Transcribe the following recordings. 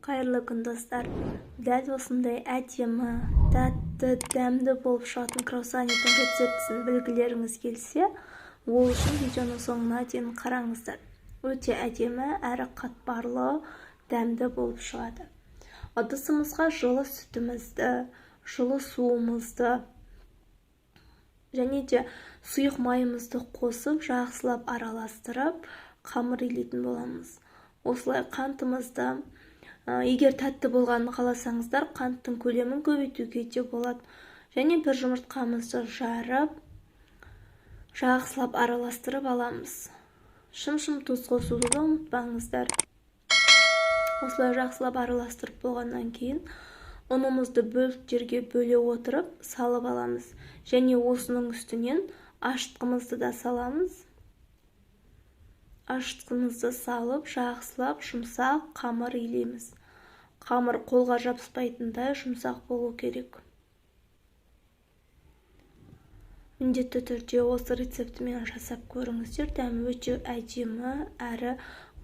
Қайырлы күн достар. Дәл осындай әдемі, тәтті, дәмді болып шығатын круассанның рецептісін білгілеріңіз келсе, ол үшін видеоның соңына дейін қараңыздар. Өте әдемі әрі қатпарлы, дәмді болып шығады. Ыдысымызға жылы сүтімізді, жылы суымызды және де сұйық майымызды қосып, жақсылап араластырып, қамыр илейтін боламыз. Осылай қантымызды, егер тәтті болғанын қаласаңыздар, қанттың көлемін көбейтуге де болады. Және бір жұмыртқамызды жарып, жақсылап араластырып аламыз. Шым-шым тұз қосуды да ұмытпаңыздар. Осылай жақсылап араластырып болғаннан кейін, ұнымызды бөліктерге бөле отырып салып аламыз. Және осының үстінен ашытқымызды да саламыз. Ашытқымызды салып, жақсылап жұмсақ қамыр илейміз. Қамыр қолға жабыспайтындай жұмсақ болу керек. Міндетті түрде осы рецептімен жасап көріңіздер. Дәмі өте әдемі әрі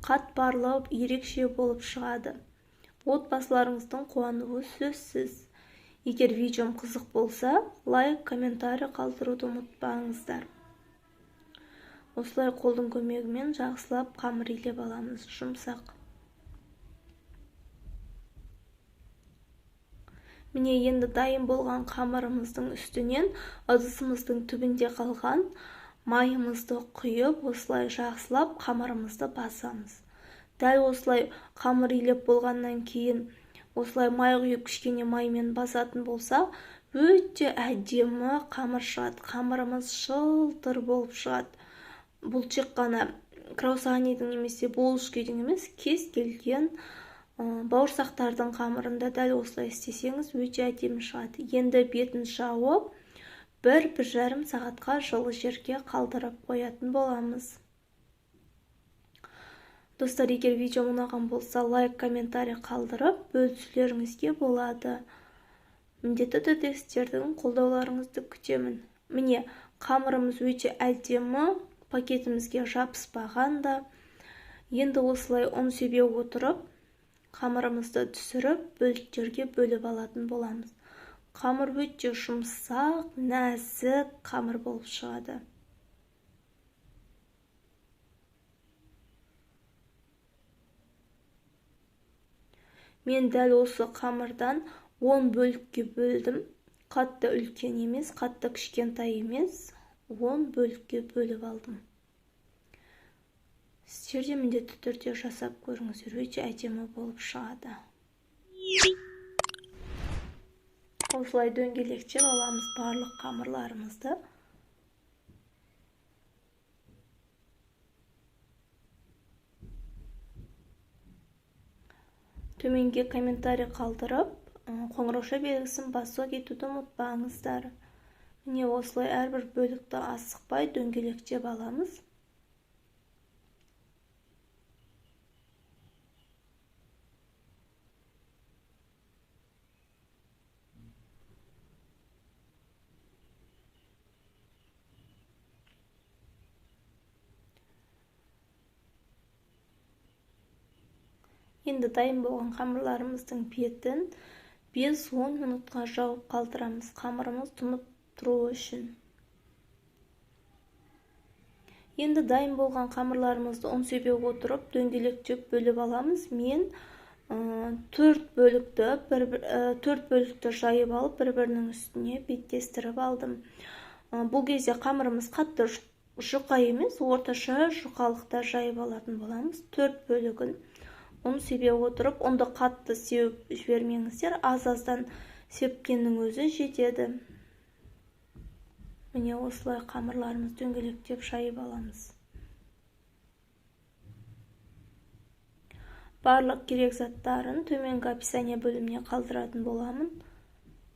қатпарлы, ерекше болып шығады. Отбасыларыңыздың қуануы сөзсіз. Егер видеом қызық болса, лайк, комментарий қалдыруды ұмытпаңыздар. Осылай қолдың көмегімен жақсылап қамыр илеп аламыз, жұмсақ. Міне енді дайын болған қамырымыздың үстінен ыдысымыздың түбінде қалған майымызды құйып, осылай жақсылап қамырымызды басамыз. Дәл осылай қамыр илеп болғаннан кейін, осылай май құйып кішкене маймен басатын болса, өте әдемі қамыр шығады. Қамырымыз жылтыр болып шығады. Бұл тек қана круассанның немесе булочканың емес, кез келген бауырсақтардың қамырында дәл осылай істесеңіз, өте әдемі шығады. Енді бетін жауып, 1-1,5 сағатқа жылы жерге қалдырып қоятын боламыз. Достар, егер видео ұнаған болса, лайк, комментарий қалдырып, бөлісулеріңізге болады. Міндетті түрде сіздердің қолдауларыңызды күтемін. Міне, қамырымыз өте әдемі, пакетімізге жабыспаған да. Енді осылай ұн себе отырып, қамырымызды түсіріп, бөліктерге бөліп алатын боламыз. Қамыр өте жұмсақ, нәзік қамыр болып шығады. Мен дәл осы қамырдан 10 бөлікке бөлдім. Қатты үлкен емес, қатты кішкентай емес, 10 бөлікке бөліп алдым. Сіздер де міндетті түрде жасап көріңіздер, өте әдемі болып шығады. Осылай дөңгелектеп аламыз барлық қамырларымызды. Төменге комментарий қалдырып, қоңырауша белгісін басып кетуді ұмытпаңыздар. Міне осылай әрбір бөлікті асықпай дөңгелектеп аламыз. Енді дайын болған қамырларымыздың бетін 5-10 минутқа жауып қалдырамыз, қамырымыз тұнып тұруы үшін. Енді дайын болған қамырларымызды ұн себе отырып, дөңгелектеп бөліп аламыз. Мен 4 бөлікті жайып алып, бір-бірінің үстіне беттестіріп алдым. Бұл кезде қамырымыз қатты жұқа емес, орташа жұқалықта жайып алатын боламыз. 4 бөлігін ұн себе отырып, ұнды қатты сеуіп жібермеңіздер, аз-аздан сепкеннің өзі жетеді. Міне осылай қамырларымыз дөңгелектеп жайып аламыз. Барлық керек заттарын төменгі описание бөліміне қалдыратын боламын.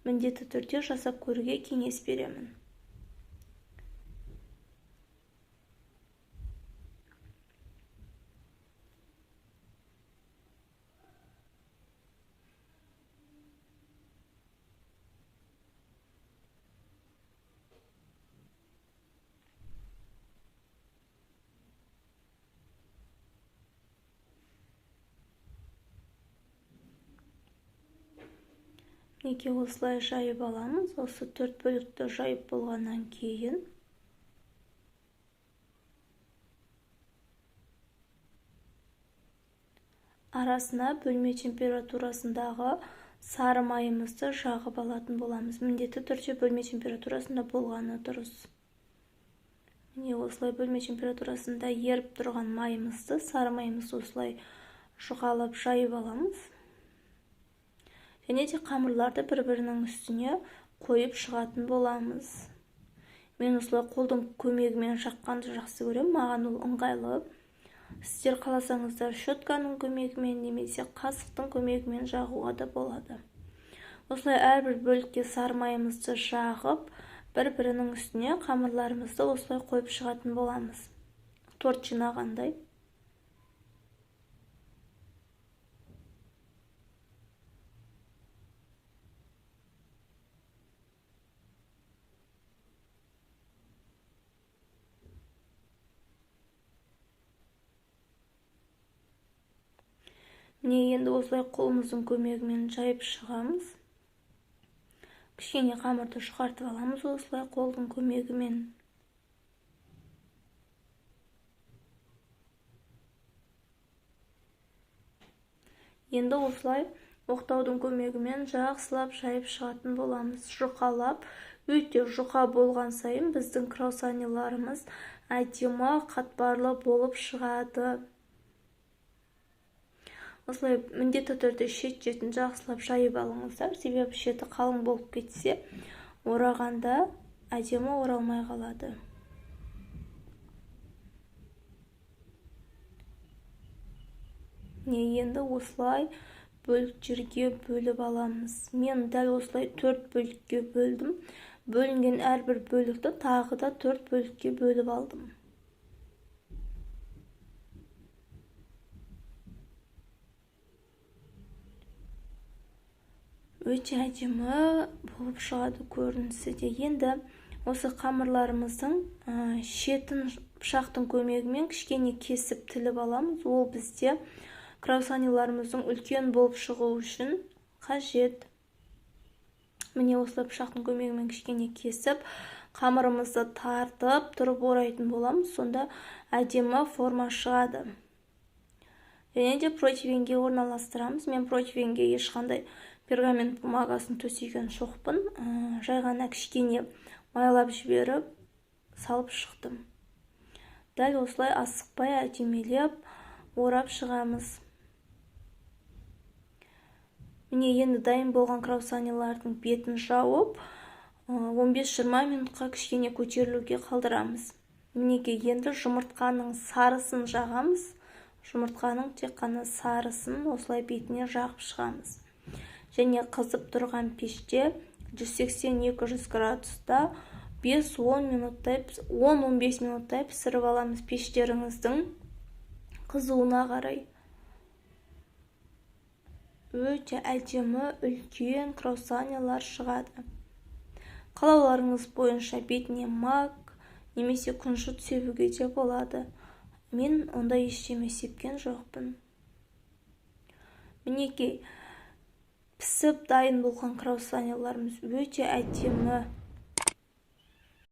Міндетті түрде жасап көруге кеңес беремін. Неге осылай жайып аламыз. Осы 4 бөлікті жайып болғаннан кейін арасына бөлме температурасындағы сары майымызды жағып алатын боламыз. Міндетті түрде бөлме температурасында болғаны дұрыс. Міне осылай бөлме температурасында еріп тұрған майымызды, сары майымызды осылай жұғалап жайып аламыз. Және де қамырларды бір-бірінің үстіне қойып шығатын боламыз. Мен осылай қолдың көмегімен жаққанды жақсы көремін, маған ол ыңғайлы. Сіздер қаласаңыздар щетканың көмегімен немесе қасықтың көмегімен жағуға да болады. Осылай әрбір бөлікке сары майымызды жағып, бір-бірінің үстіне қамырларымызды осылай қойып шығатын боламыз. Торт жинағандай. Міне енді осылай қолымыздың көмегімен жайып шығамыз. Кішкене қамырды жұқартып аламыз осылай қолдың көмегімен. Енді осылай оқтаудың көмегімен жақсылап жайып шығатын боламыз. Жұқалап, өте жұқа болған сайын біздің краусаниларымыз әдемі қатпарлы болып шығады. Осылай міндетті түрде шет-шетін жақсылап жайып алыңыздар, себебі шеті қалың болып кетсе, орағанда әдемі оралмай қалады. Енді осылай бөліктерге бөліп аламыз. Мен дәл осылай 4 бөлікке бөлдім. Бөлінген әрбір бөлікті тағы да 4 бөлікке бөліп алдым. Өте әдемі болып шығады көрінісі де. Енді осы қамырларымыздың шетін пышақтың көмегімен кішкене кесіп тіліп аламыз. Ол бізде краусаниларымыздың үлкен болып шығу үшін қажет. Міне осылай пышақтың көмегімен кішкене кесіп, қамырымызды тартып тұрып орайтын боламыз. Сонда әдемі форма шығады. Және де противеньге орналастырамыз. Мен противеньге ешқандай пергамент бумагасын төсеген жоқпын. Жай ғана кішкене майлап жіберіп, салып шықтым. Дәл осылай асықпай әдемелеп орап шығамыз. Міне енді дайын болған краусанилардың бетін жауып, 15-20 минутқа кішкене көтерілуге қалдырамыз. Мінеке енді жұмыртқаның сарысын жағамыз. Жұмыртқаның тек қана сарысын осылай бетіне жағып шығамыз. Және қызып тұрған пеште 180-200 градуста 5-10 минуттай, 10-15 минуттай пісіріп аламыз пештеріңіздің қызуына қарай. Өте әдемі үлкен краусанилар шығады. Қалауларыңыз бойынша бетіне мак немесе күнжіт себуге де болады. Мен ондай ештеме сепкен жоқпын. Мінекей, пісіп дайын болған краусаниларымыз өте әдемі.